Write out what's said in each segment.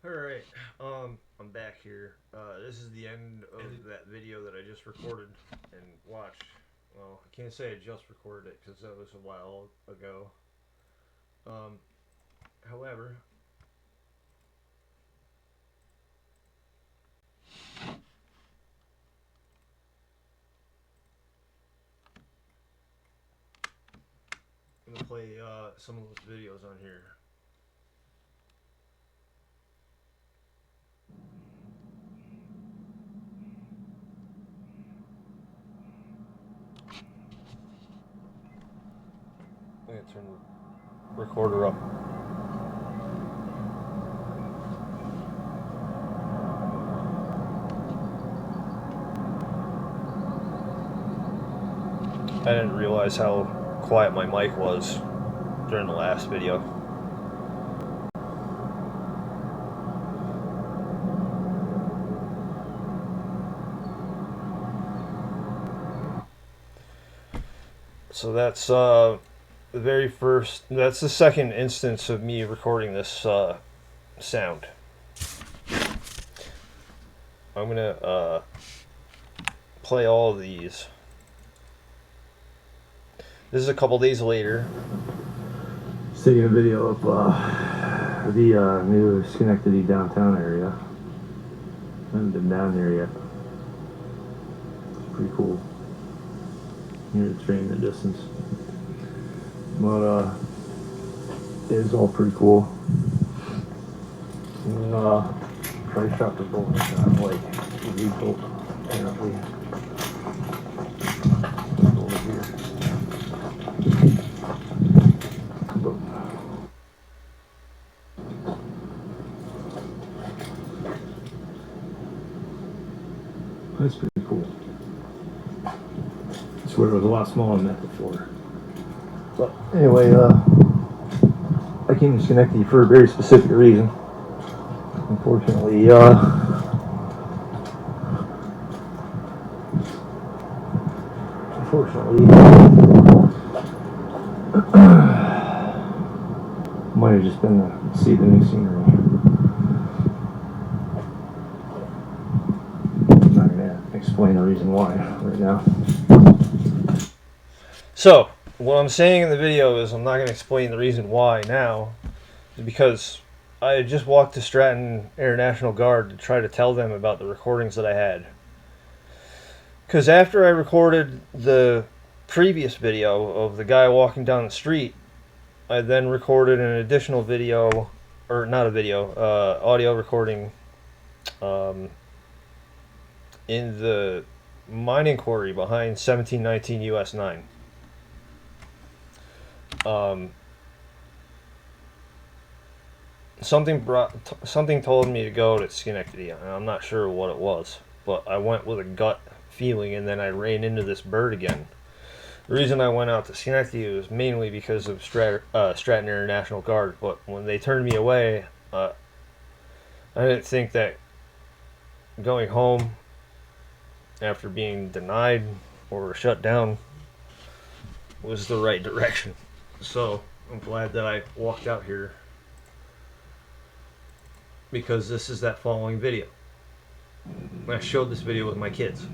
Alright, I'm back here. This is the end of that video that I just recorded and watched. Well, I can't say I just recorded it because that was a while ago. Um, however, I'm gonna play some of those videos on here. I'm gonna turn the recorder up. I didn't realize how quiet my mic was during the last video. So that's the very first, that's the second instance of me recording this sound. I'm gonna play all of these. This is a couple days later. Just taking a video of the new Schenectady downtown area. I haven't been down here yet. It's pretty cool. Hear the train in the distance. But it is all pretty cool. And, price shop is going like illegal, apparently. Over here. That's pretty cool. I swear it was a lot smaller than that before. But anyway, I came to Schenectady for a very specific reason. Unfortunately, might have just been to see the new scenery. I'm not gonna explain the reason why right now. So, what I'm saying in the video is I'm not going to explain the reason why now, because I just walked to Stratton Air National Guard to try to tell them about the recordings that I had. Because after I recorded the previous video of the guy walking down the street, I then recorded an additional video, or not a video, audio recording in the mining quarry behind 1719 US 9. Something told me to go to Schenectady, and I'm not sure what it was, but I went with a gut feeling, and then I ran into this bird again. The reason I went out to Schenectady was mainly because of Stratton Air National Guard, but when they turned me away, I didn't think that going home after being denied or shut down was the right direction. So I'm glad that I walked out here, because this is that following video. I showed this video with my kids.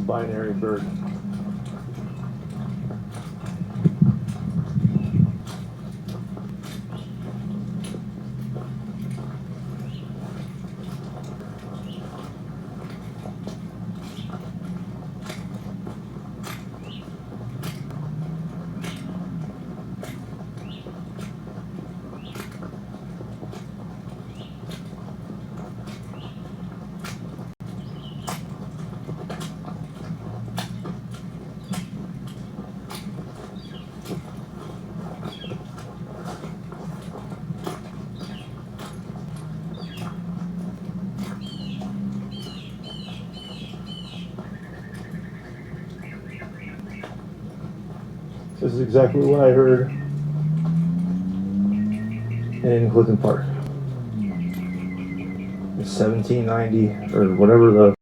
Binary bird. This is exactly what I heard in Clifton Park. 1790 or whatever the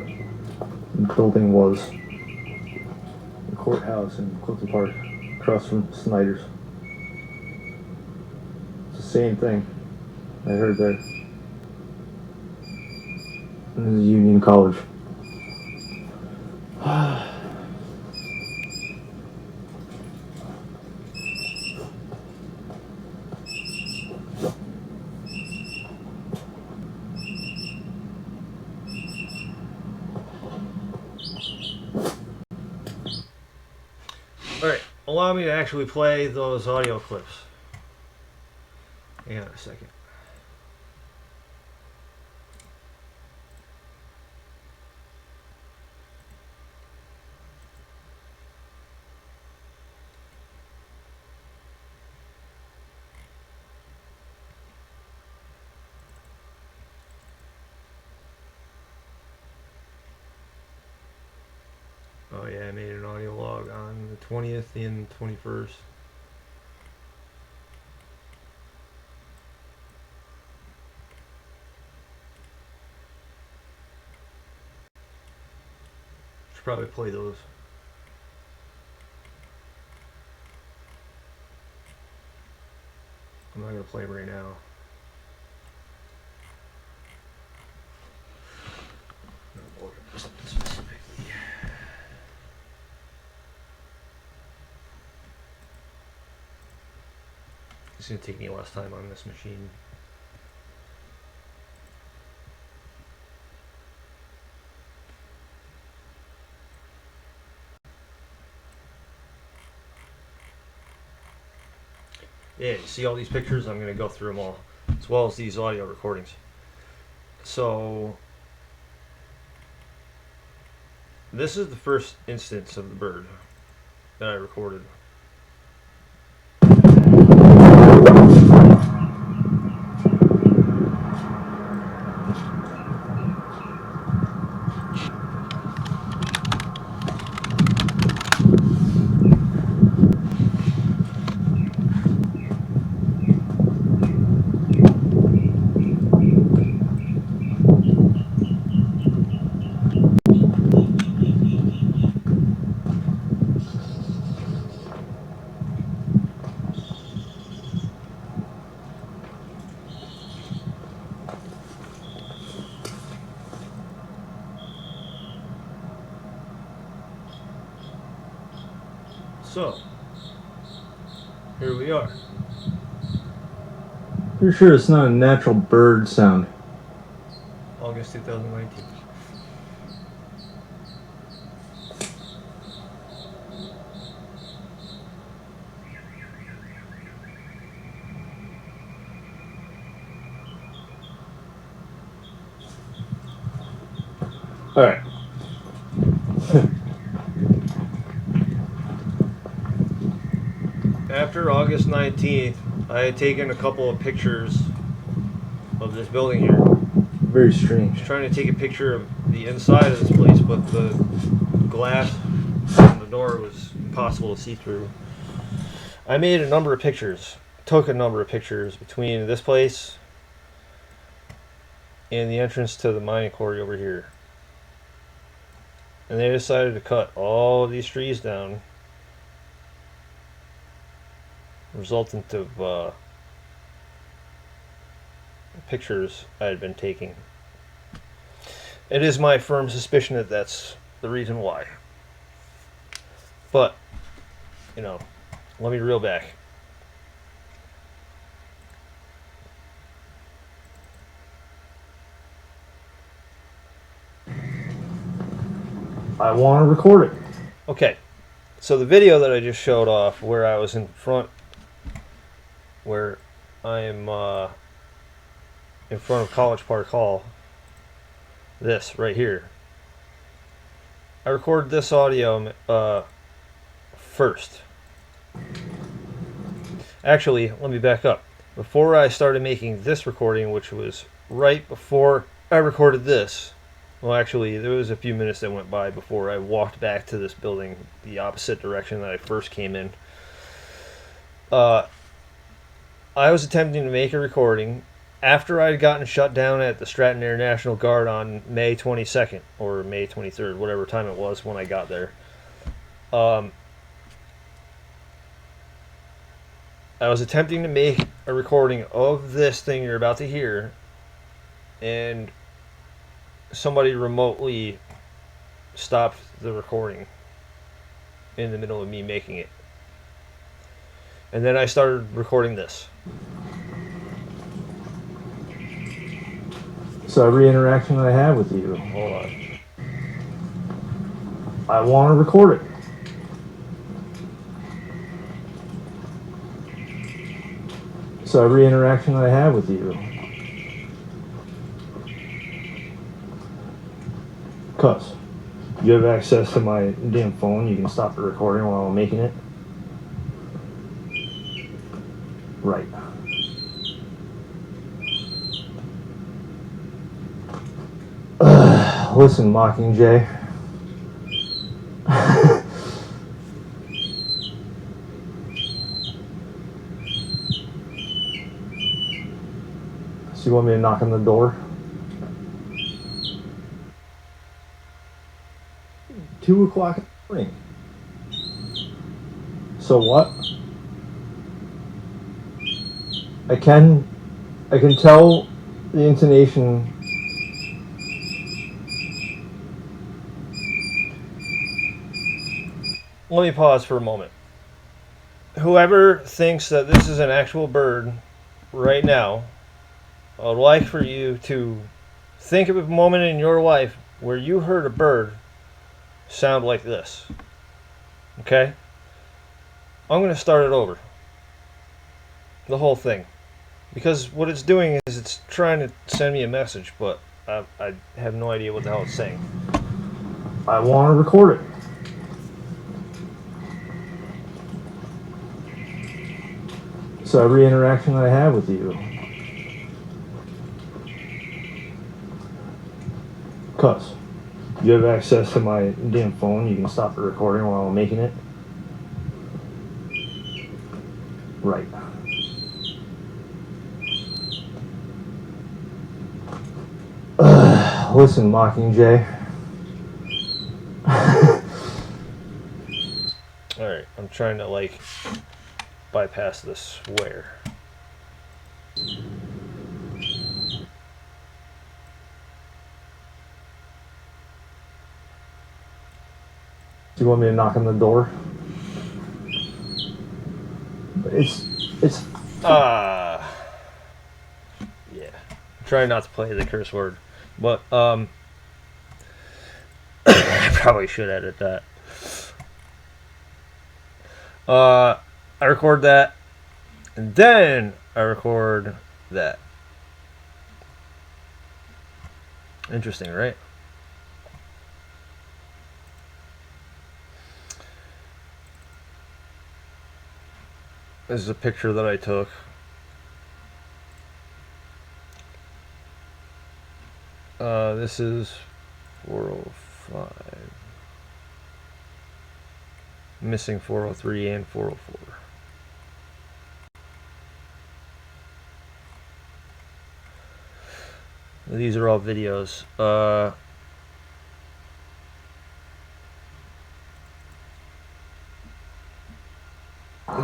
building was. The courthouse in Clifton Park, across from Snyder's. It's the same thing I heard there. And this is Union College. Alright, allow me to actually play those audio clips. Hang on a second. Oh yeah, I made an audio log on the 20th and 21st. Should probably play those. I'm not gonna play them right now. I'm looking for something specifically. It's gonna take me less time on this machine. Yeah, you see all these pictures? I'm going to go through them all, as well as these audio recordings. So, this is the first instance of the bird that I recorded. So, here we are. You're sure it's not a natural bird sound? August 2019. Alright. After August 19th, I had taken a couple of pictures of this building here. Very strange. I was trying to take a picture of the inside of this place, but the glass on the door was impossible to see through. I made a number of pictures, took a number of pictures between this place and the entrance to the mining quarry over here. And they decided to cut all of these trees down, resultant of pictures I had been taking. It is my firm suspicion that that's the reason why. But, you know, let me reel back. I want to record it. Okay, so the video that I just showed off where I was in front, where I'm in front of College Park Hall, this right here, I recorded this audio first. Actually, let me back up. Before I started making this recording, which was right before I recorded this, well, actually, there was a few minutes that went by before I walked back to this building the opposite direction that I first came in. I was attempting to make a recording after I'd gotten shut down at the Stratton Air National Guard on May 22nd or May 23rd, whatever time it was when I got there. I was attempting to make a recording of this thing you're about to hear, and somebody remotely stopped the recording in the middle of me making it. And then I started recording this. So every interaction that I have with you, Hold on. I want to record it. So every interaction that I have with you, cuz you have access to my damn phone, you can stop the recording while I'm making it. Right. Listen, Mockingjay. So you want me to knock on the door? 2 o'clock in the morning. So what? I can tell the intonation. Let me pause for a moment. Whoever thinks that this is an actual bird right now, I would like for you to think of a moment in your life where you heard a bird sound like this. Okay? I'm going to start it over. The whole thing. Because what it's doing is it's trying to send me a message, but I have no idea what the hell it's saying. I want to record it. So every interaction that I have with you, cuz you have access to my damn phone, you can stop the recording while I'm making it. Right. Listen, Mockingjay. Alright, I'm trying to like bypass the swear. Do you want me to knock on the door? It's Yeah. I'm trying not to play the curse word, but I probably should edit that. I record that, and then I record that. Interesting, right? This is a picture that I took. This is 405. Missing 403 and 404. These are all videos.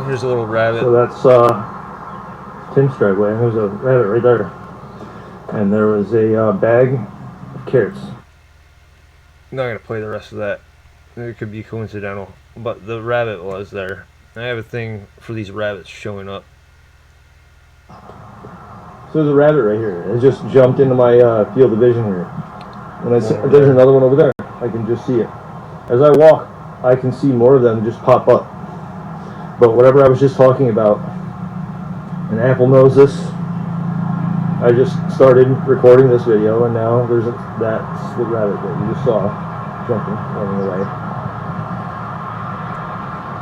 Here's a little rabbit. So that's Tim's driveway. There's a rabbit right there, and there was a bag of carrots. I'm not gonna play the rest of that. It could be coincidental, but the rabbit was there. I have a thing for these rabbits showing up. So there's a rabbit right here. It just jumped into my field of vision here. And there's another one over there. I can just see it. As I walk, I can see more of them just pop up. But whatever I was just talking about, and Apple knows this, I just started recording this video, and now that's the rabbit that you just saw jumping, running away.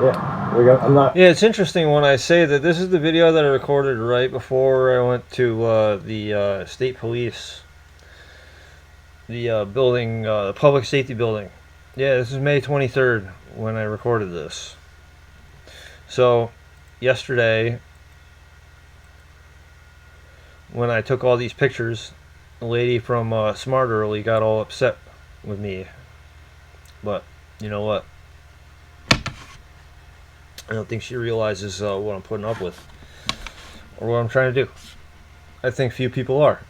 Yeah. Yeah, it's interesting when I say that this is the video that I recorded right before I went to the state police, the building, the public safety building. Yeah, this is May 23rd when I recorded this. So, yesterday, when I took all these pictures, the lady from Smart Early got all upset with me. But you know what? I don't think she realizes what I'm putting up with or what I'm trying to do. I think few people are.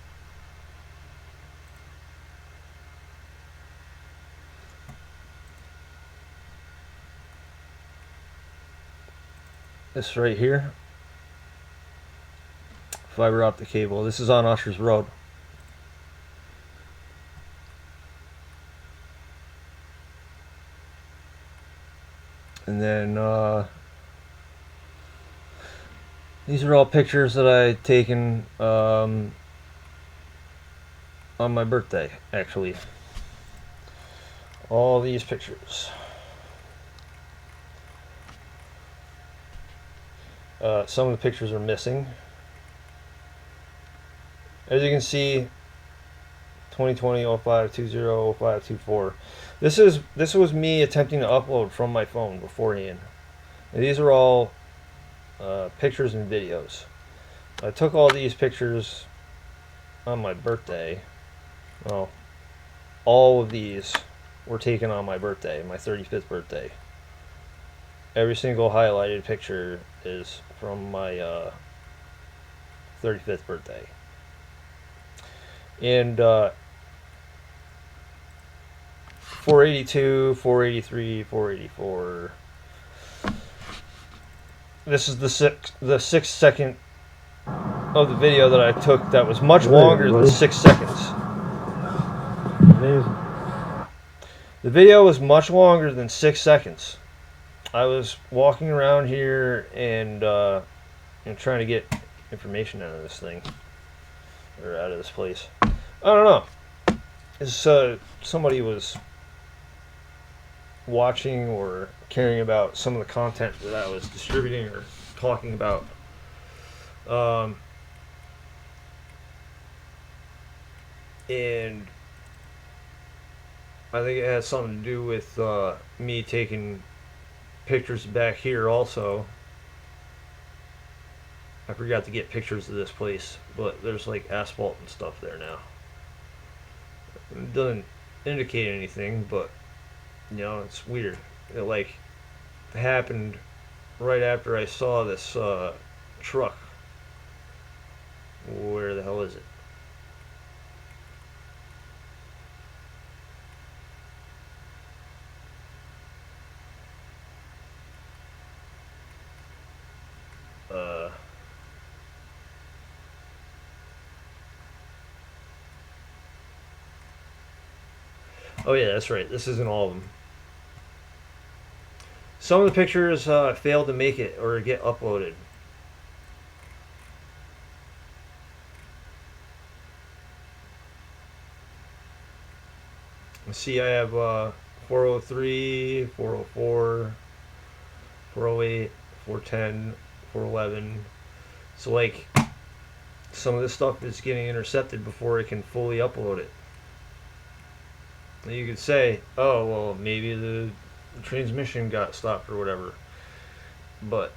This right here, fiber optic cable. This is on Usher's Road. And then these are all pictures that I taken on my birthday, actually. All these pictures. Some of the pictures are missing. As you can see, 2020 05 20 05 24. This was me attempting to upload from my phone beforehand. And these are all pictures and videos. I took all these pictures on my birthday. Well, all of these were taken on my birthday, my 35th birthday. Every single highlighted picture is from my 35th birthday. And 482, 483, 484. This is the 6 second of the video that I took that was much longer than 6 seconds. The video was much longer than 6 seconds. I was walking around here and trying to get information out of this thing, or out of this place. I don't know. It's, somebody was watching or caring about some of the content that I was distributing or talking about. And I think it has something to do with me taking pictures back here also. I forgot to get pictures of this place, but there's like asphalt and stuff there now. It doesn't indicate anything, but you know, it's weird. It like happened right after I saw this truck. Where the hell is it? Oh yeah, that's right. This isn't all of them. Some of the pictures failed to make it or get uploaded. See, I have 403, 404, 408, 410, 411. So like, some of this stuff is getting intercepted before it can fully upload it. You could say, oh, well, maybe the transmission got stopped or whatever. But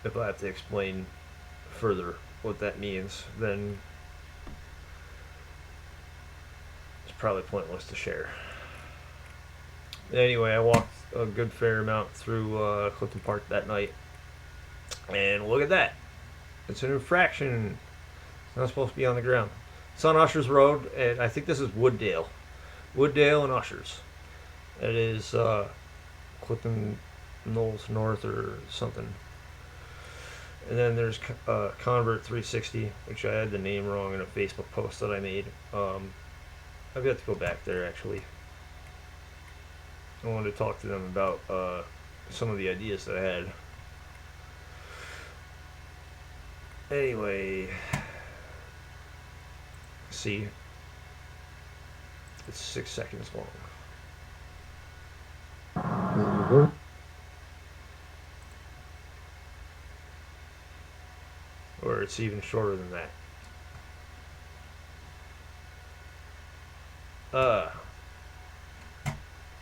if I have to explain further what that means, then it's probably pointless to share. Anyway, I walked a good fair amount through Clifton Park that night. And look at that. It's an infraction. It's not supposed to be on the ground. It's on Ushers Road, and I think this is Wooddale. Wooddale and Ushers. It is Clifton Knolls North or something. And then there's Convert 360, which I had the name wrong in a Facebook post that I made. I've got to go back there, actually. I wanted to talk to them about some of the ideas that I had. Anyway, see, it's 6 seconds long. Or it's even shorter than that.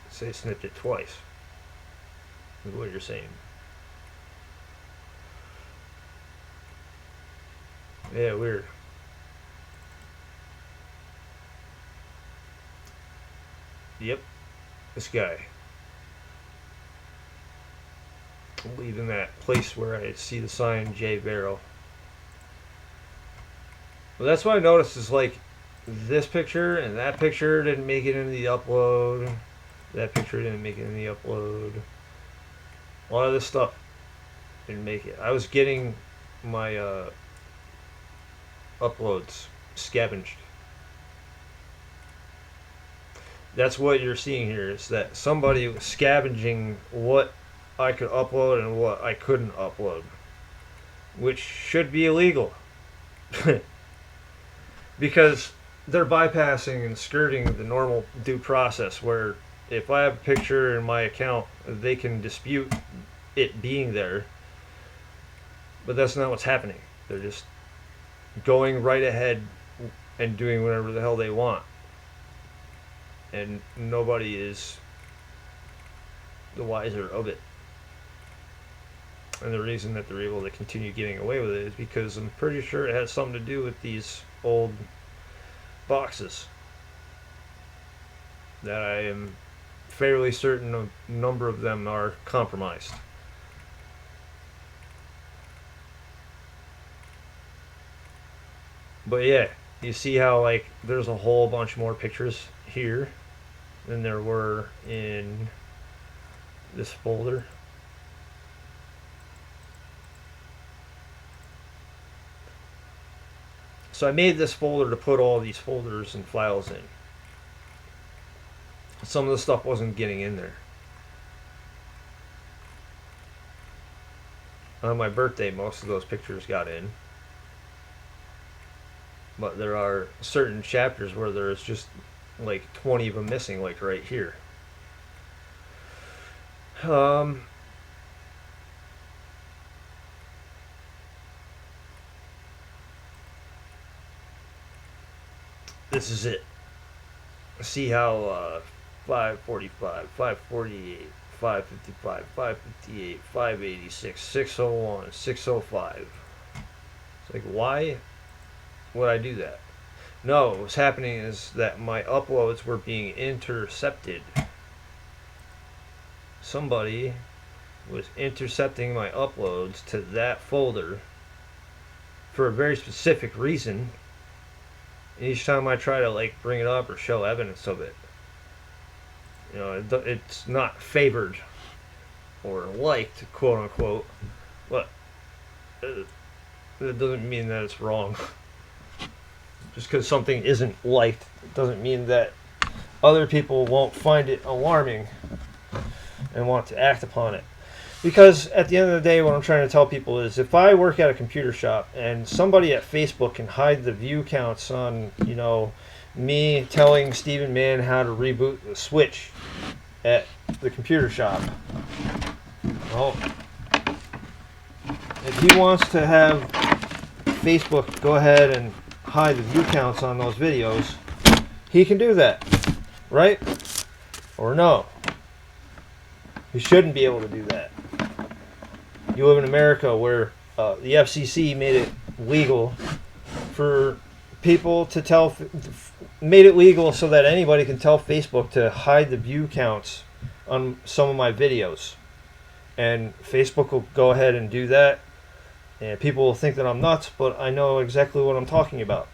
Say snipped it twice. Is what you're saying. Yeah, weird. Yep, this guy. Leaving that place where I see the sign J Barrow. Well, that's what I noticed is like this picture and that picture didn't make it into the upload. That picture didn't make it in the upload. A lot of this stuff didn't make it. I was getting my uploads scavenged. That's what you're seeing here is that somebody was scavenging what I could upload and what I couldn't upload, which should be illegal because they're bypassing and skirting the normal due process where if I have a picture in my account, they can dispute it being there, but that's not what's happening. They're just going right ahead and doing whatever the hell they want, and nobody is the wiser of it. And the reason that they're able to continue getting away with it is because I'm pretty sure it has something to do with these old boxes that I am fairly certain a number of them are compromised. But yeah, you see how like there's a whole bunch more pictures here than there were in this folder. So I made this folder to put all these folders and files in. Some of the stuff wasn't getting in there. On my birthday, most of those pictures got in. But there are certain chapters where there's just like 20 of them missing, like right here. This is it. See how 545, 548, 555, 558, 586, 601, 605. It's like, why would I do that? No, what's happening is that my uploads were being intercepted. Somebody was intercepting my uploads to that folder for a very specific reason. Each time I try to like bring it up or show evidence of it, you know, it's not favored or liked, quote unquote, but it doesn't mean that it's wrong. Just because something isn't liked doesn't mean that other people won't find it alarming and want to act upon it. Because at the end of the day, what I'm trying to tell people is if I work at a computer shop and somebody at Facebook can hide the view counts on, you know, me telling Stephen Mann how to reboot the switch at the computer shop, well, if he wants to have Facebook go ahead and hide the view counts on those videos, he can do that, right? Or no. He shouldn't be able to do that. You live in America where the FCC made it legal for people to tell, made it legal so that anybody can tell Facebook to hide the view counts on some of my videos. And Facebook will go ahead and do that. And people will think that I'm nuts, but I know exactly what I'm talking about.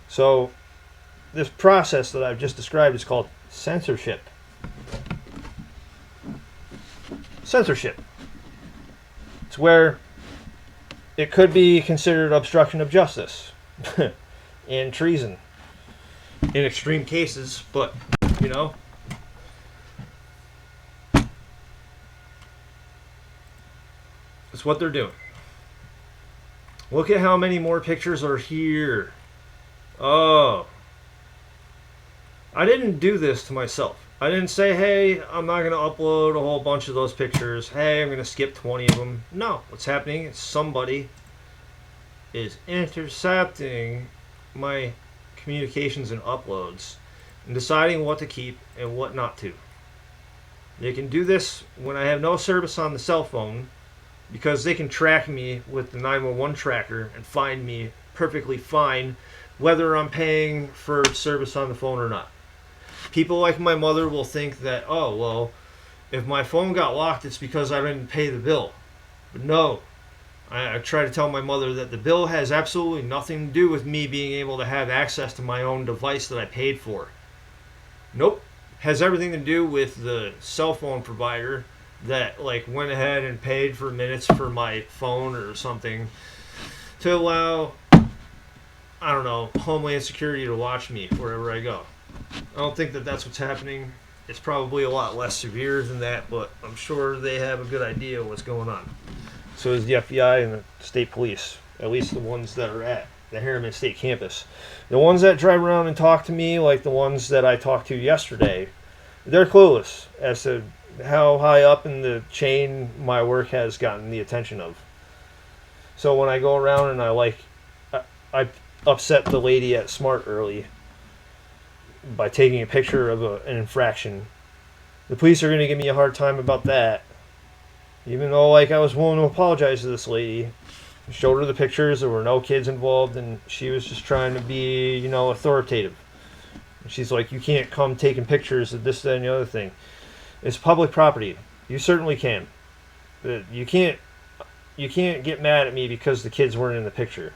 So this process that I've just described is called censorship. Censorship. It's where it could be considered obstruction of justice and treason in extreme cases, but, you know, it's what they're doing. Look at how many more pictures are here. Oh. I didn't do this to myself. I didn't say, hey, I'm not going to upload a whole bunch of those pictures. Hey, I'm going to skip 20 of them. No. What's happening is somebody is intercepting my communications and uploads and deciding what to keep and what not to. They can do this when I have no service on the cell phone, because they can track me with the 911 tracker and find me perfectly fine whether I'm paying for service on the phone or not. People like my mother will think that, oh, well, if my phone got locked, it's because I didn't pay the bill. But no, I try to tell my mother that the bill has absolutely nothing to do with me being able to have access to my own device that I paid for. Nope. Has everything to do with the cell phone provider that like went ahead and paid for minutes for my phone or something to allow, I don't know, Homeland Security to watch me wherever I go. I don't think that that's what's happening. It's probably a lot less severe than that, but I'm sure they have a good idea of what's going on. So is the FBI and the state police, at least the ones that are at the Harriman State campus. The ones that drive around and talk to me, like the ones that I talked to yesterday, they're clueless as to how high up in the chain my work has gotten the attention of. So when I go around and I upset the lady at Smart early by taking a picture of an infraction, the police are going to give me a hard time about that. Even though, like, I was willing to apologize to this lady, showed her the pictures, there were no kids involved, and she was just trying to be, authoritative. And she's like, you can't come taking pictures of this, that, and the other thing. It's public property. You certainly can. But you can't get mad at me because the kids weren't in the picture.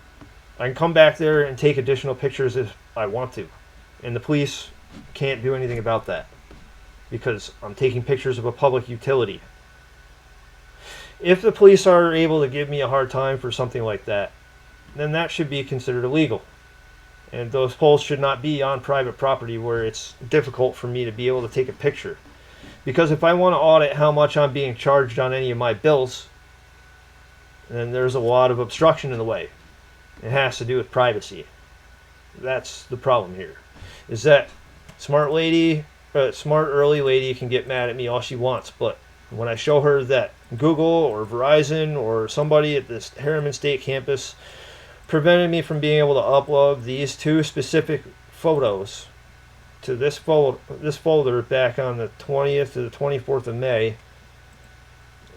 I can come back there and take additional pictures if I want to. And the police can't do anything about that because I'm taking pictures of a public utility. If the police are able to give me a hard time for something like that, then that should be considered illegal. And those poles should not be on private property where it's difficult for me to be able to take a picture. Because if I want to audit how much I'm being charged on any of my bills, then there's a lot of obstruction in the way. It has to do with privacy. That's the problem here. Is that smart early lady can get mad at me all she wants, but when I show her that Google or Verizon or somebody at this Harriman State campus prevented me from being able to upload these two specific photos to this folder back on the 20th to the 24th of May,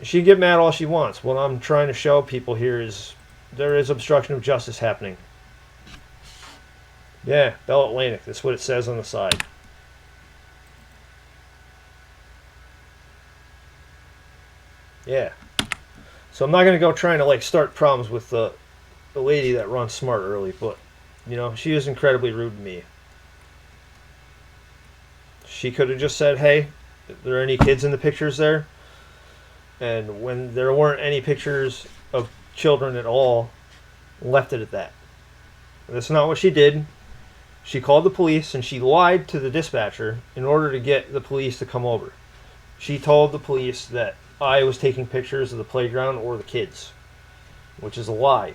she can get mad all she wants. What I'm trying to show people here is there is obstruction of justice happening. Yeah, Bell Atlantic. That's what it says on the side. Yeah. So I'm not going to go trying to start problems with the lady that runs Smart early, but she is incredibly rude to me. She could have just said, "Hey, are there any kids in the pictures there?" And when there weren't any pictures of children at all, left it at that. That's not what she did. She called the police and she lied to the dispatcher in order to get the police to come over. She told the police that I was taking pictures of the playground or the kids, which is a lie.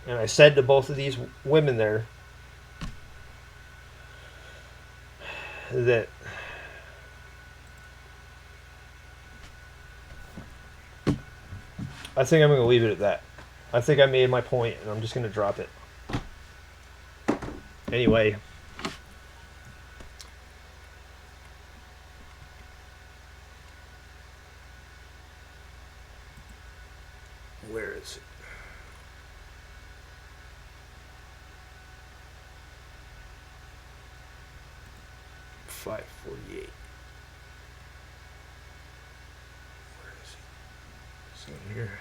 And I said to both of these women there that I think I'm going to leave it at that. I think I made my point and I'm just going to drop it. Anyway. Where is it? $5.48. Where is it? It's in here.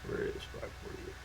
Where is 548?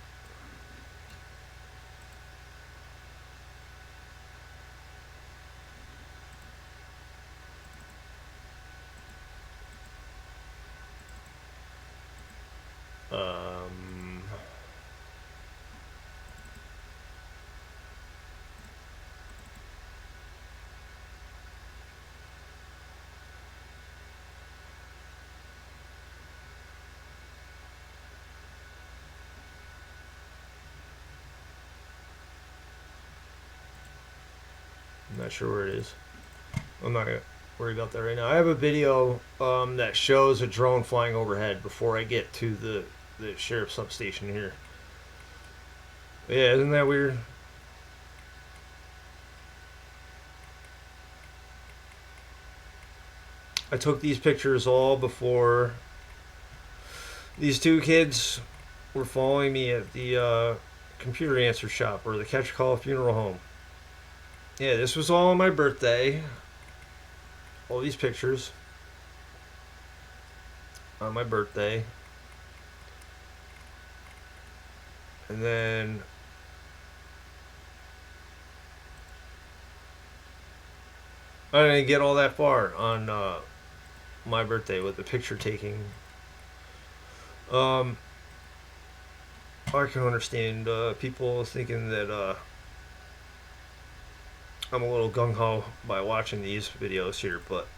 I'm not sure where it is. I'm not going to worry about that right now. I have a video that shows a drone flying overhead before I get to the sheriff's substation here. Yeah, isn't that weird? I took these pictures all before these two kids were following me at the computer answer shop or the Catch a Call funeral home. Yeah, this was all on my birthday. All these pictures on my birthday. And then I didn't get all that far on my birthday with the picture taking. I can understand people thinking that I'm a little gung ho by watching these videos here, but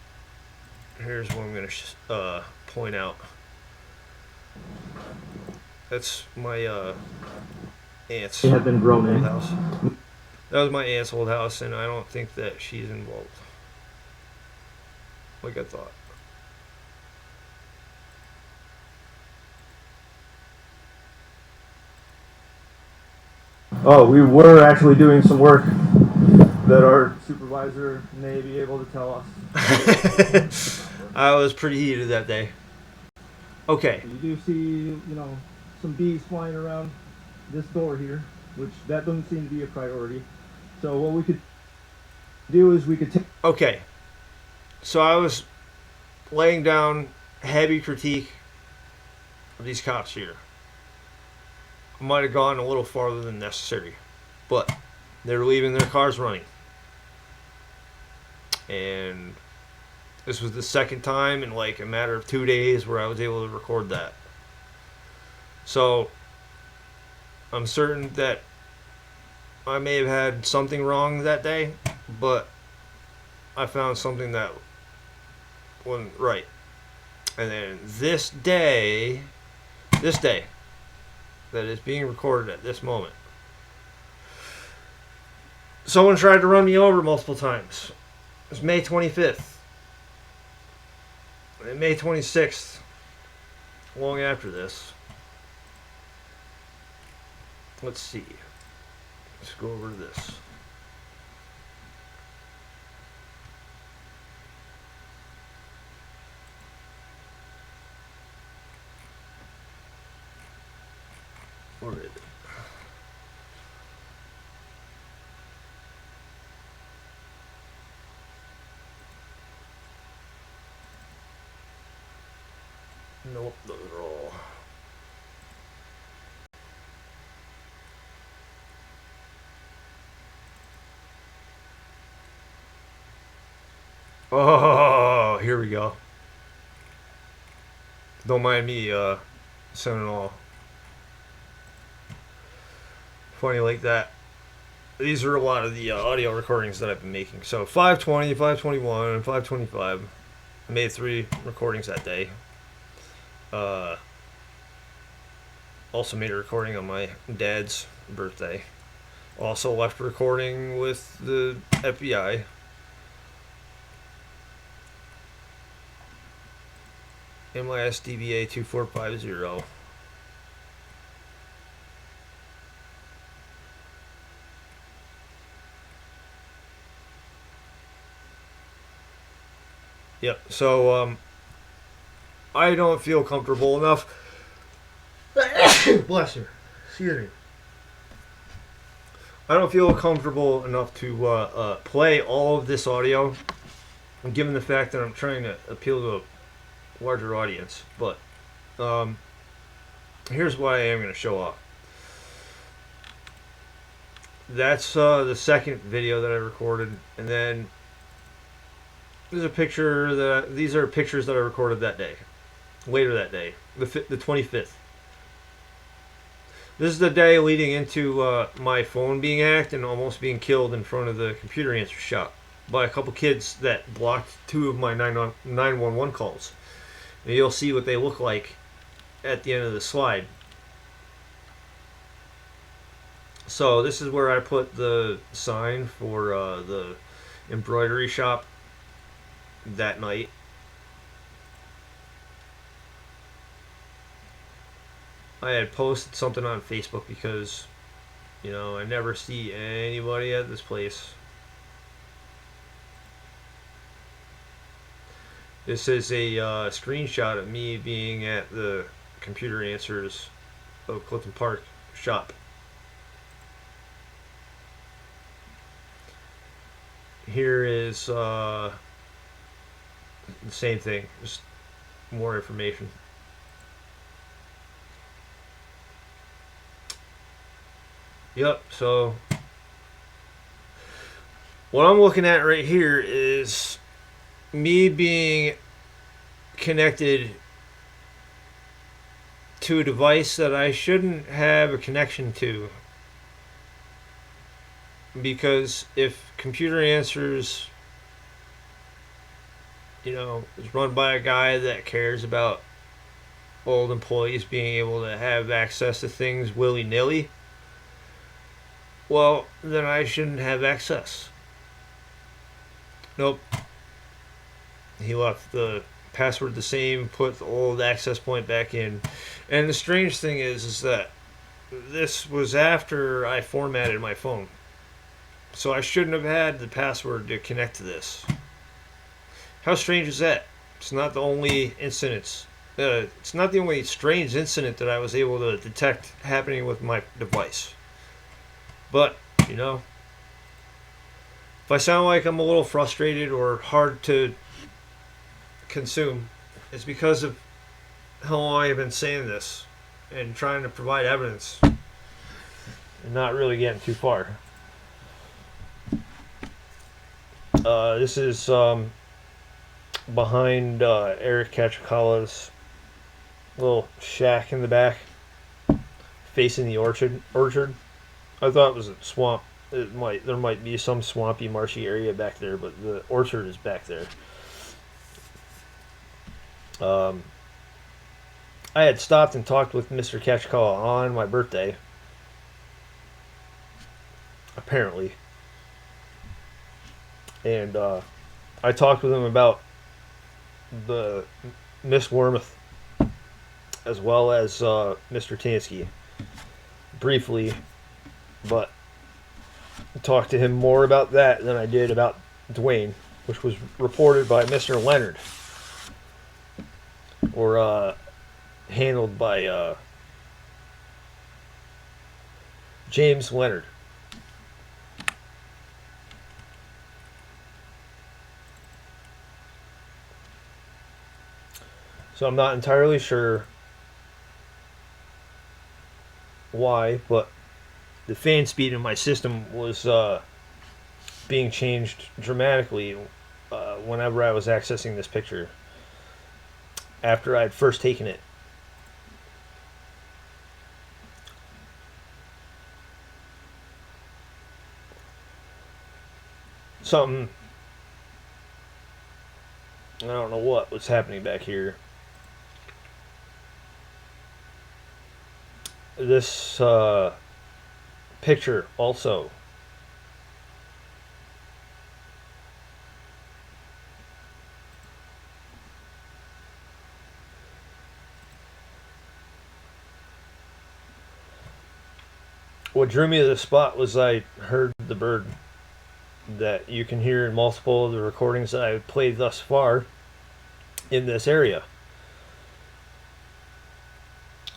here's what I'm going to point out. That's my aunt's They have been grown old in. house. That was my aunt's old house, and I don't think that she's involved like I thought. Oh, we were actually doing some work that our supervisor may be able to tell us. I was pretty heated that day. Okay. You do see, some bees flying around this door here, which that doesn't seem to be a priority. So what we could do is we could take. Okay. So I was laying down heavy critique of these cops here. I might have gone a little farther than necessary, but they were leaving their cars running. And this was the second time in like a matter of 2 days where I was able to record that. So I'm certain that I may have had something wrong that day, but I found something that wasn't right. And then this day that is being recorded at this moment, someone tried to run me over multiple times. It was May 25th. And May 26th, long after this. Let's see. Let's go over to this. Where is it? Nope, those are all. Oh, here we go. Don't mind me sounding all funny like that. These are a lot of the audio recordings that I've been making. So 520, 521, and 525. I made 3 recordings that day. Also made a recording on my dad's birthday. Also left a recording with the FBI. NYS DBA 2450. Yep, so I don't feel comfortable enough. Bless her. Excuse me. I don't feel comfortable enough to play all of this audio, given the fact that I'm trying to appeal to a larger audience. But here's what I am going to show off. That's the second video that I recorded, and then there's a picture that these are pictures that I recorded that day, later that day, the 25th. This is the day leading into my phone being hacked and almost being killed in front of the computer answer shop by a couple kids that blocked 2 of my 911 calls. And you'll see what they look like at the end of the slide. So this is where I put the sign for the embroidery shop that night. I had posted something on Facebook because, I never see anybody at this place. This is a screenshot of me being at the Computer Answers of Clifton Park shop. Here is the same thing, just more information. Yep, so what I'm looking at right here is me being connected to a device that I shouldn't have a connection to. Because if Computer Answers, is run by a guy that cares about old employees being able to have access to things willy-nilly, well, then I shouldn't have access. Nope. He left the password the same, put the old access point back in. And the strange thing is that this was after I formatted my phone. So I shouldn't have had the password to connect to this. How strange is that? It's not the only incident. It's not the only strange incident that I was able to detect happening with my device. But, if I sound like I'm a little frustrated or hard to consume, it's because of how long I've been saying this and trying to provide evidence and not really getting too far. This is behind Eric Cacicala's little shack in the back, facing the orchard. I thought it was a swamp. There might be some swampy, marshy area back there, but the orchard is back there. I had stopped and talked with Mr. Cacicala on my birthday, apparently, and I talked with him about the Miss Wormuth as well as Mr. Tansky briefly, but talked to him more about that than I did about Dwayne, which was reported by Mr. Leonard, or handled by James Leonard. So I'm not entirely sure why, but the fan speed in my system was being changed dramatically whenever I was accessing this picture after I'd first taken it. Something, I don't know what was happening back here. This picture also. What drew me to the spot was I heard the bird that you can hear in multiple of the recordings that I've played thus far in this area.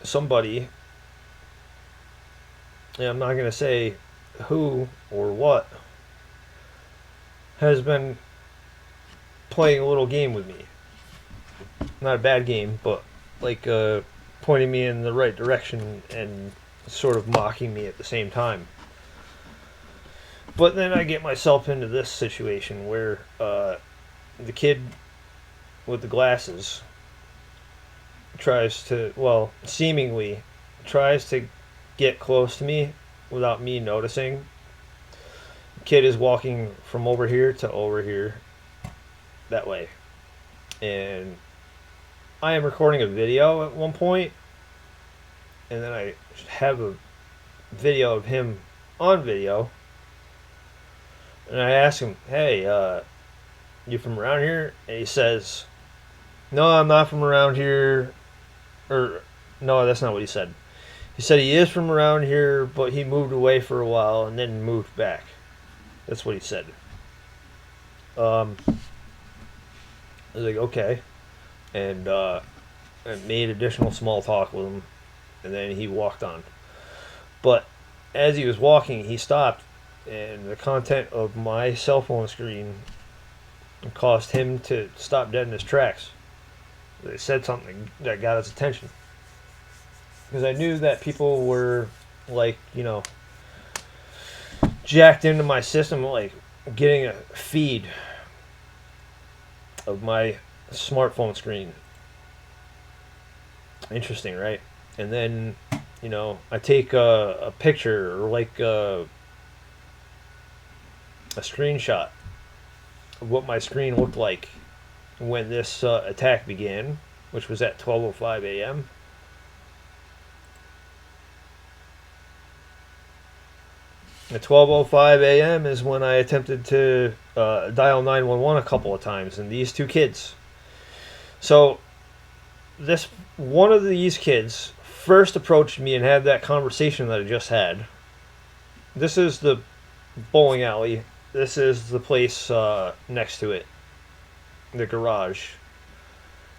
Somebody, and I'm not going to say who or what, has been playing a little game with me. Not a bad game, but like pointing me in the right direction and sort of mocking me at the same time. But then I get myself into this situation where the kid with the glasses seemingly tries to get close to me without me noticing. The kid is walking from over here to over here, that way. And I am recording a video at one point, and then I have a video of him on video, and I ask him, "Hey, you from around here?" And he says, "No, I'm not from around here." Or, no, that's not what he said. He said he is from around here, but he moved away for a while and then moved back. That's what he said. I was like, okay. And I made additional small talk with him, and then he walked on. But as he was walking, he stopped, and the content of my cell phone screen caused him to stop dead in his tracks. They said something that got his attention. Because I knew that people were, like, jacked into my system, like, getting a feed of my smartphone screen. Interesting, right? And then, I take a picture or like a screenshot of what my screen looked like when this attack began, which was at 12:05 a.m. At 12:05 a.m. is when I attempted to dial 911 a couple of times, and these two kids. So this one of these kids first approached me and had that conversation that I just had. This is the bowling alley. This is the place next to it, the garage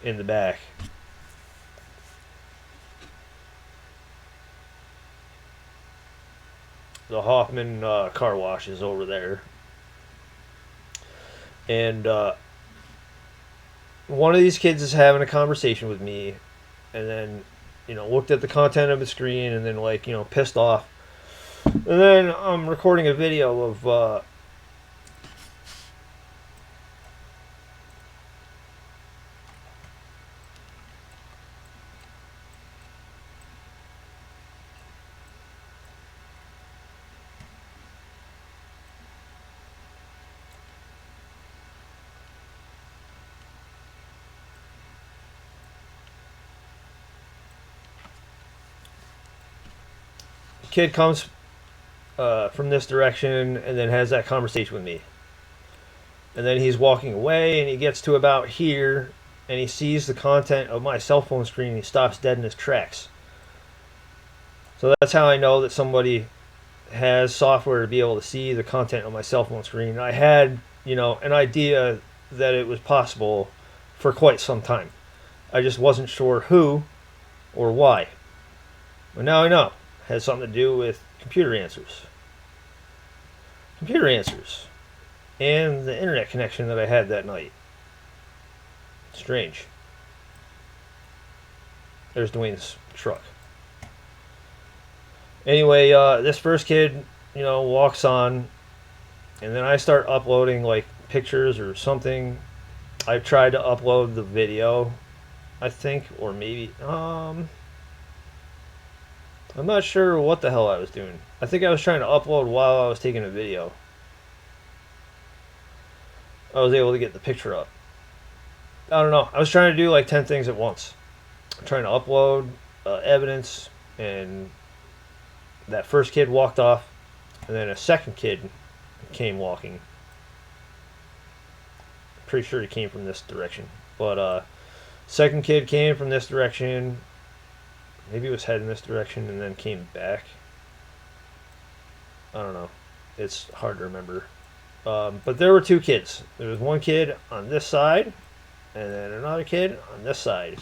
in the back. The Hoffman car wash is over there. And one of these kids is having a conversation with me, and then, looked at the content of the screen, and then, like, pissed off. And then I'm recording a video of kid comes from this direction and then has that conversation with me. And then he's walking away and he gets to about here and he sees the content of my cell phone screen and he stops dead in his tracks. So that's how I know that somebody has software to be able to see the content on my cell phone screen. I had, an idea that it was possible for quite some time. I just wasn't sure who or why. But now I know. It has something to do with computer answers. Computer answers. And the internet connection that I had that night. Strange. There's Dwayne's truck. Anyway, this first kid, walks on, and then I start uploading like pictures or something. I tried to upload the video, I think, or maybe I'm not sure what the hell I was doing. I think I was trying to upload while I was taking a video. I was able to get the picture up. I don't know. I was trying to do like 10 things at once. I'm trying to upload evidence, and that first kid walked off, and then a second kid came walking. Pretty sure he came from this direction. But second kid came from this direction. Maybe it was heading this direction and then came back. I don't know. It's hard to remember. But there were two kids. There was one kid on this side, and then another kid on this side.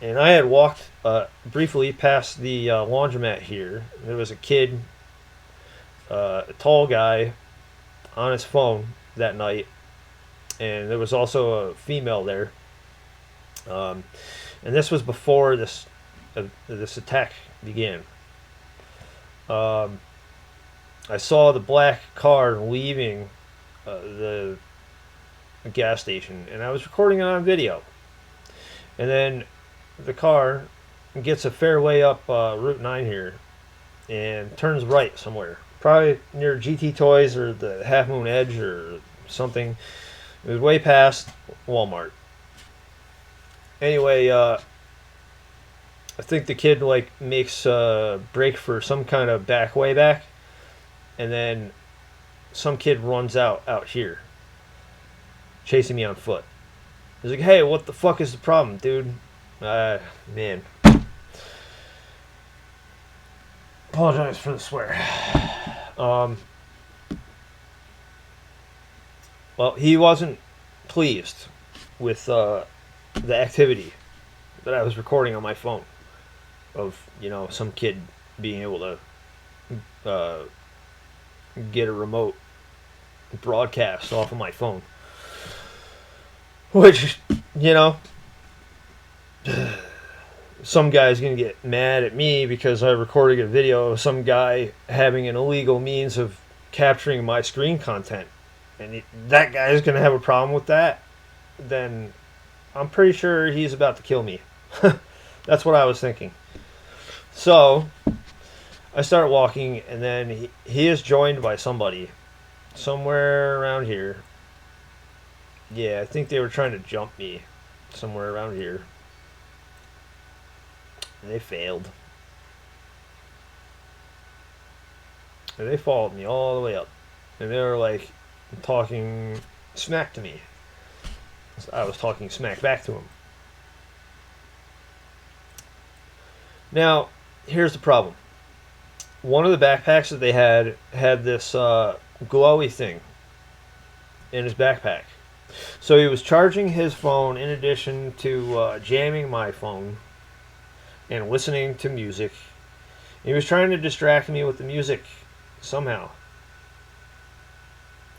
And I had walked briefly past the laundromat here. There was a kid, a tall guy, on his phone that night. And there was also a female there. And this was before this attack began. I saw the black car leaving the gas station, and I was recording it on video. And then the car gets a fair way up Route 9 here and turns right somewhere. Probably near GT Toys or the Half Moon Edge or something. It was way past Walmart. Anyway, I think the kid like makes a break for some kind of back way back, and then some kid runs out here, chasing me on foot. He's like, "Hey, what the fuck is the problem, dude?" Man. Apologize for the swear. Well, he wasn't pleased with the activity that I was recording on my phone of, you know, some kid being able to get a remote broadcast off of my phone. Which, you know, some guy's going to get mad at me because I recorded a video of some guy having an illegal means of capturing my screen content. And that guy's going to have a problem with that. Then I'm pretty sure he's about to kill me. That's what I was thinking. So I start walking, and then he is joined by somebody somewhere around here. Yeah, I think they were trying to jump me somewhere around here. And they failed. And they followed me all the way up. And they were like talking smack to me. I was talking smack back to them. Now, here's the problem. One of the backpacks that they had this glowy thing in his backpack. So he was charging his phone in addition to jamming my phone and listening to music. He was trying to distract me with the music somehow.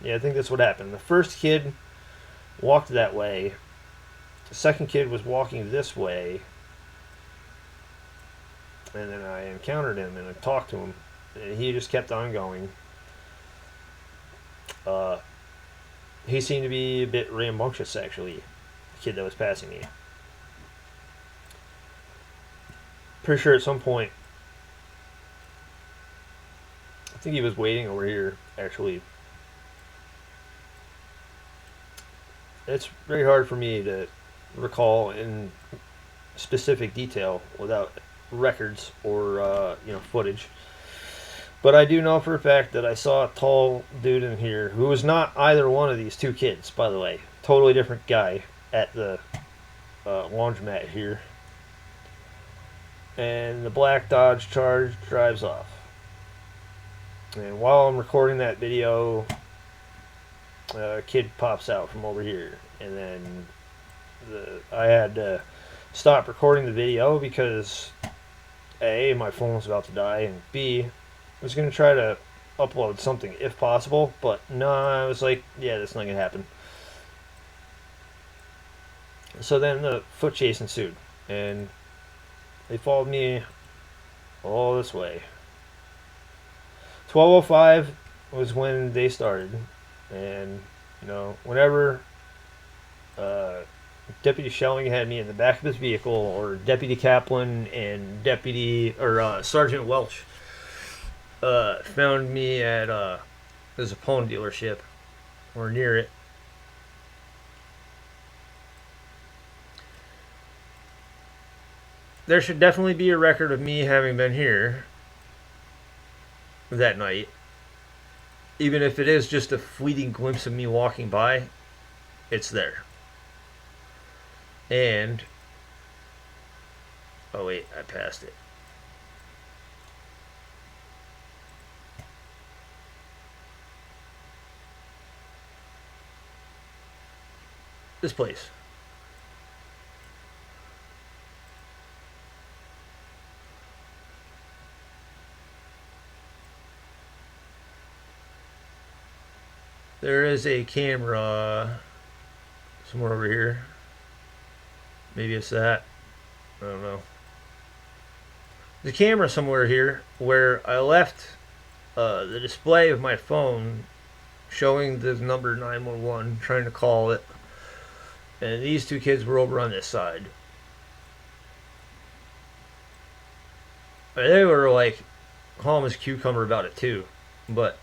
Yeah, I think that's what happened. The first kid walked that way. The second kid was walking this way. And then I encountered him and I talked to him. And he just kept on going. He seemed to be a bit rambunctious, actually. The kid that was passing me. Pretty sure at some point, I think he was waiting over here, actually. It's very hard for me to recall in specific detail without records or footage. But I do know for a fact that I saw a tall dude in here who was not either one of these two kids, by the way. Totally different guy at the laundromat here. And the black Dodge Charge drives off. And while I'm recording that video, a kid pops out from over here. And then I had to stop recording the video because A, my phone was about to die, and B, I was going to try to upload something if possible, but no, I was like, yeah, that's not going to happen. So then the foot chase ensued, and they followed me all this way. 12:05 was when they started, and whenever Deputy Schelling had me in the back of his vehicle, or Deputy Kaplan and Sergeant Welch found me at there's a phone dealership or near it. There should definitely be a record of me having been here that night. Even if it is just a fleeting glimpse of me walking by, it's there. And oh wait, I passed it. This place. There is a camera somewhere over here. Maybe it's that. I don't know. There's a camera somewhere here where I left the display of my phone showing the number 911, trying to call it. And these two kids were over on this side. They were like calm as cucumber about it too. But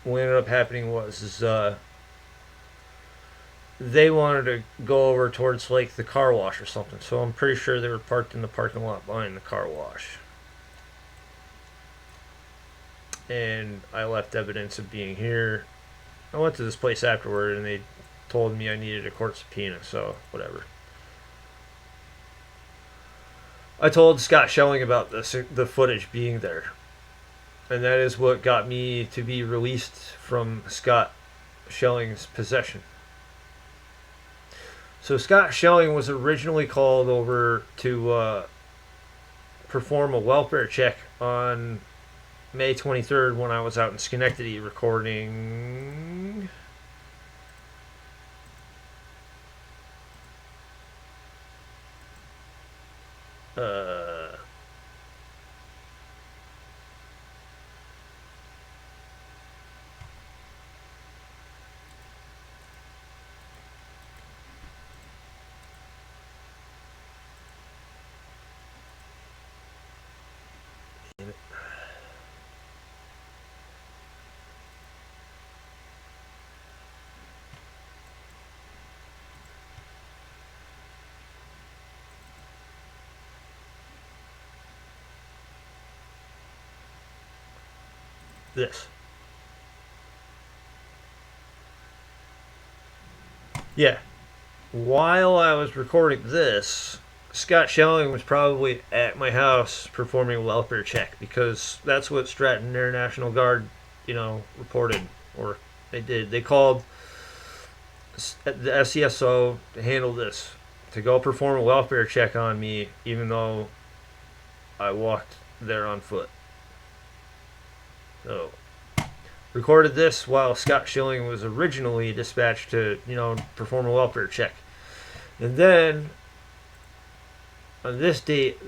what ended up happening was they wanted to go over towards like the car wash or something. So I'm pretty sure they were parked in the parking lot behind the car wash. And I left evidence of being here. I went to this place afterward and they told me I needed a court subpoena, so whatever. I told Scott Schelling about the footage being there. And that is what got me to be released from Scott Schelling's possession. So Scott Schelling was originally called over to perform a welfare check on May 23rd when I was out in Schenectady recording. Uh, this. Yeah. While I was recording this, Scott Schelling was probably at my house performing a welfare check because that's what Stratton Air National Guard, reported, or they did. They called the SCSO to handle this, to go perform a welfare check on me, even though I walked there on foot. So, recorded this while Scott Schelling was originally dispatched to, perform a welfare check. And then, on this date,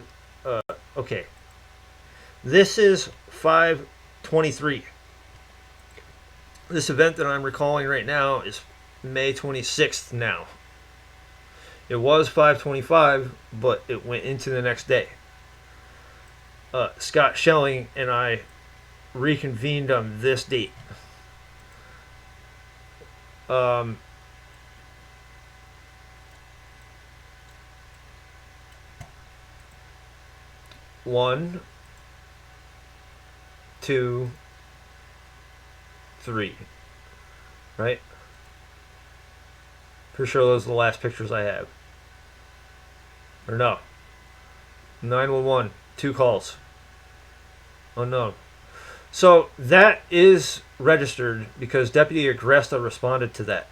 okay, this is 5/23. This event that I'm recalling right now is May 26th now. It was 5/25, but it went into the next day. Scott Schelling and I reconvened on this date. One, two, three. Right? Pretty sure those are the last pictures I have. Or no. 911. 2 calls. Unknown. So that is registered because Deputy Agresta responded to that.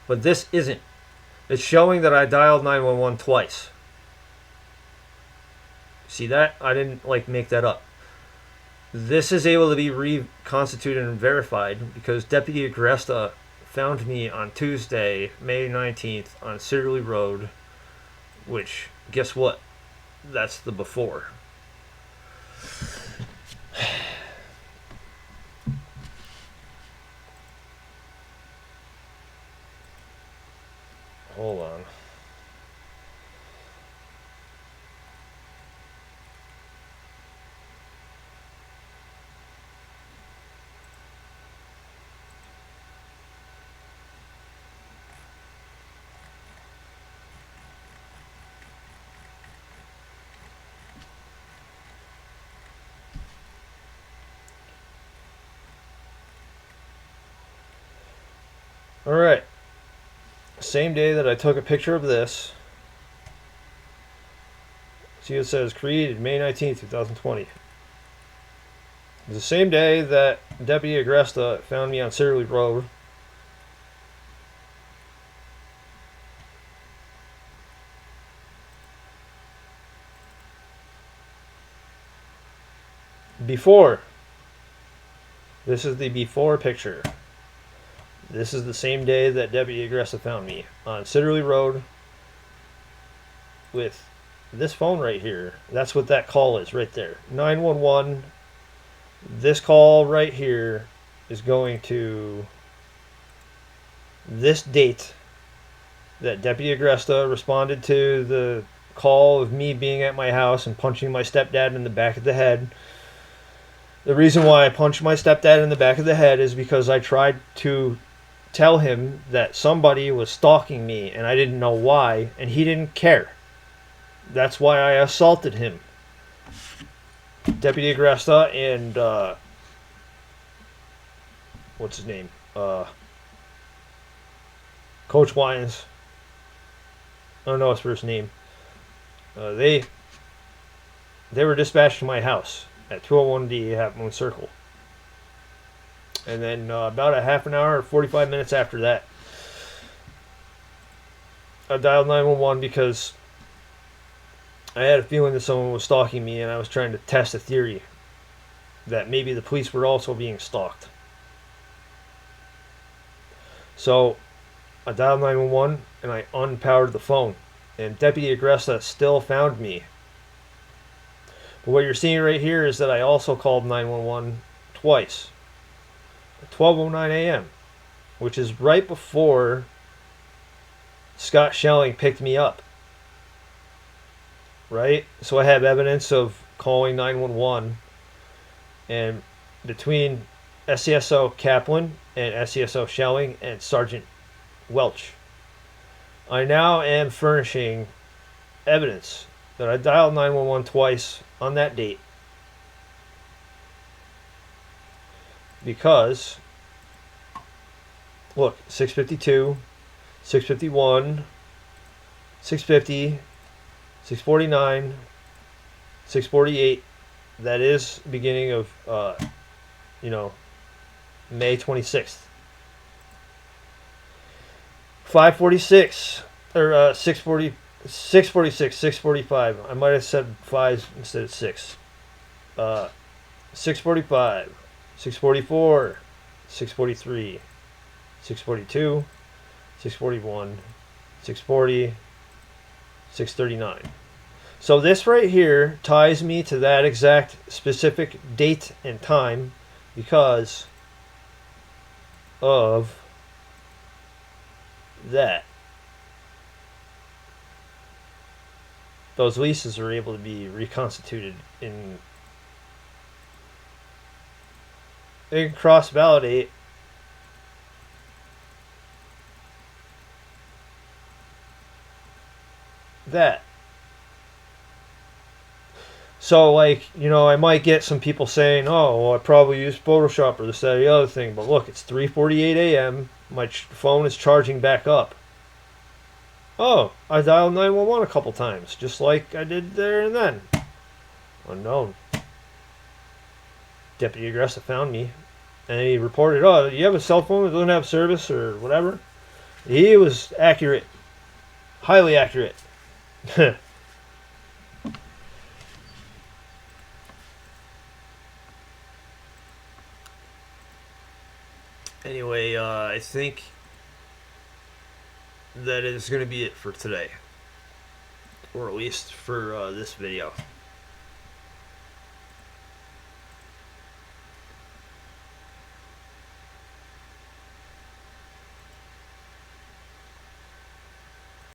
But this isn't. It's showing that I dialed 911 twice. See that? I didn't make that up. This is able to be reconstituted and verified because Deputy Agresta found me on Tuesday, May 19th on Sidderley Road, which, guess what? That's the before. Hold on. Alright. Same day that I took a picture of this. See, it says created May 19th, 2020. It's the same day that Deputy Agresta found me on Sidderley Road. Before. This is the before picture. This is the same day that Deputy Agresta found me on Sidderley Road with this phone right here. That's what that call is right there. 911. This call right here is going to this date that Deputy Agresta responded to the call of me being at my house and punching my stepdad in the back of the head. The reason why I punched my stepdad in the back of the head is because I tried to tell him that somebody was stalking me and I didn't know why, and he didn't care. That's why I assaulted him. Deputy Agresta and what's his name? Coach Wines. I don't know his first name. They were dispatched to my house at 201D Half Moon Circle. And then about a half an hour or 45 minutes after that, I dialed 911 because I had a feeling that someone was stalking me, and I was trying to test a theory that maybe the police were also being stalked. So I dialed 911 and I unpowered the phone, and Deputy Agresta still found me. But what you're seeing right here is that I also called 911 twice at 12:09 a.m., which is right before Scott Schelling picked me up. Right? So I have evidence of calling 911, and between SCSO Kaplan and SCSO Schelling and Sergeant Welch, I now am furnishing evidence that I dialed 911 twice on that date because, look, 652, 651, 650, 649, 648. That is beginning of, May 26th. 546 or 640, 646, 645. I might have said 5 instead of 6. 645, 644, 643, 642, 641, 640, 639. So this right here ties me to that exact specific date and time because of that. Those leases are able to be reconstituted and cross-validate that. So, like, I might get some people saying, oh, well, I probably used Photoshop or this, that, or the other thing. But look, it's 3:48 a.m. My phone is charging back up. Oh, I dialed 911 a couple times, just like I did there and then. Unknown. Deputy Agresta found me, and he reported, oh, you have a cell phone that doesn't have service or whatever? He was accurate. Highly accurate. Anyway, I think that is going to be it for today. Or at least for this video.